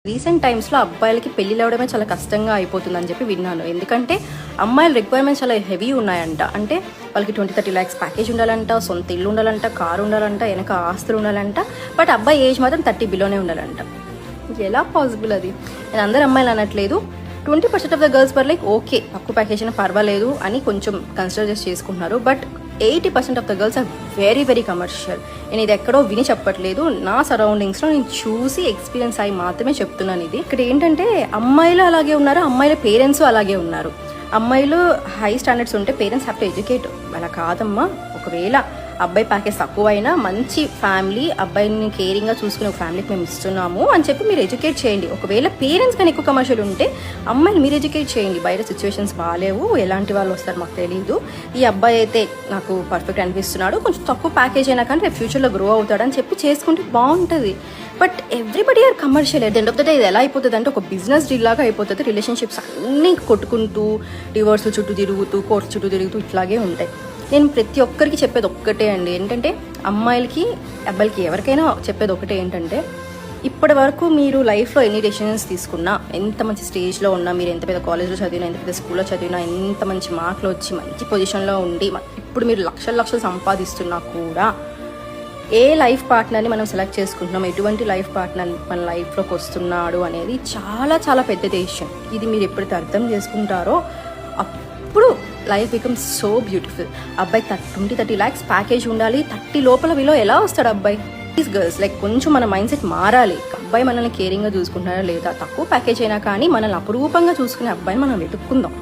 Recent టైమ్స్లో అబ్బాయిలకి పెళ్ళిళ్ళు అవ్వడమే చాలా కష్టంగా అయిపోతుందని చెప్పి విన్నాను. ఎందుకంటే అమ్మాయిల రిక్వైర్మెంట్స్ చాలా హెవీ ఉన్నాయంట. అంటే వాళ్ళకి 20-30 lakhs ప్యాకేజ్ ఉండాలంట, సొంత ఇల్లు ఉండాలంట, కారు ఉండాలంట, వెనక ఆస్తులు ఉండాలంట. బట్ అబ్బాయి ఏజ్ మాత్రం 30 బిలోనే ఉండాలంట. ఎలా పాసిబుల్ అది? నేను అందరు అమ్మాయిలు అనట్లేదు. 20% of the girls per like okay, తక్కువ ప్యాకేజ్ అయినా పర్వాలేదు అని కొంచెం కన్సిడర్ చేసి చేసుకుంటున్నారు. But 80% of the girls are very very commercial. నేను ఇది ఎక్కడో విని చెప్పట్లేదు, నా సరౌండింగ్స్లో నేను చూసి ఎక్స్పీరియన్స్ అయ్యి మాత్రమే చెప్తున్నాను. ఇది ఇక్కడ ఏంటంటే అమ్మాయిలు అలాగే ఉన్నారు, అమ్మాయిల పేరెంట్స్ అలాగే ఉన్నారు. అమ్మాయిలు హై స్టాండర్డ్స్ ఉంటే పేరెంట్స్ హ్యావ్ టు ఎడ్యుకేట్. అలా కాదమ్మా, ఒకవేళ అబ్బాయి ప్యాకేజ్ తక్కువైనా మంచి ఫ్యామిలీ, అబ్బాయిని కేరింగ్గా చూసుకునే ఒక ఫ్యామిలీకి మేము ఇస్తున్నాము అని చెప్పి మీరు ఎడ్యుకేట్ చేయండి. ఒకవేళ పేరెంట్స్ కానీ ఎక్కువ కమర్షియల్ ఉంటే అమ్మాయిని మీరు ఎడ్యుకేట్ చేయండి. బయట సిచ్యువేషన్స్ బాగాలేవు, ఎలాంటి వాళ్ళు వస్తారు మాకు తెలియదు, ఈ అబ్బాయి అయితే నాకు పర్ఫెక్ట్ అనిపిస్తున్నాడు, కొంచెం తక్కువ ప్యాకేజ్ అయినా కానీ రేపు ఫ్యూచర్లో గ్రో అవుతాడని చెప్పి చేసుకుంటే బాగుంటుంది. But everybody are commercial. At the end of the day ఇది ఎలా అయిపోతుంది అంటే ఒక బిజినెస్ డీల్ లాగా అయిపోతుంది. రిలేషన్షిప్స్ అన్నీ కొట్టుకుంటూ, డివోర్స్ చుట్టూ తిరుగుతూ, కోర్టు చుట్టూ తిరుగుతూ ఇట్లాగే ఉంటాయి. నేను ప్రతి ఒక్కరికి చెప్పేది ఒక్కటే అండి, ఏంటంటే అమ్మాయిలకి అబ్బాయిలకి ఎవరికైనా చెప్పేది ఒకటే ఏంటంటే, ఇప్పటి వరకు మీరు లైఫ్లో ఎన్ని డెసిషన్స్ తీసుకున్నా, ఎంత మంచి స్టేజ్లో ఉన్నా, మీరు ఎంత పెద్ద కాలేజ్లో చదివినా, ఎంత పెద్ద స్కూల్లో చదివినా, ఎంత మంచి మార్కులు వచ్చి మంచి పొజిషన్లో ఉండి ఇప్పుడు మీరు లక్షలు సంపాదిస్తున్నా కూడా ఏ లైఫ్ పార్ట్నర్ని మనం సెలెక్ట్ చేసుకుంటున్నాం, ఎటువంటి లైఫ్ పార్ట్నర్ మన లైఫ్లోకి వస్తున్నాడు అనేది చాలా చాలా పెద్ద డెసిషన్. ఇది మీరు ఎప్పుడైతే అర్థం చేసుకుంటారో అప్పుడు లైఫ్ బికమ్స్ సో బ్యూటిఫుల్. అబ్బాయి 20-30 lakhs ప్యాకేజ్ ఉండాలి, 30 లోపల విలో ఎలా వస్తాడు అబ్బాయి? ప్లీజ్ గర్ల్స్, లైక్ కొంచెం మన మైండ్ సెట్ మారాలి. అబ్బాయి మనల్ని కేరింగ్గా చూసుకుంటున్నారా లేదా, తక్కువ ప్యాకేజ్ అయినా కానీ మనల్ని అపురూపంగా చూసుకునే అబ్బాయిని మనం వెతుక్కుందాం.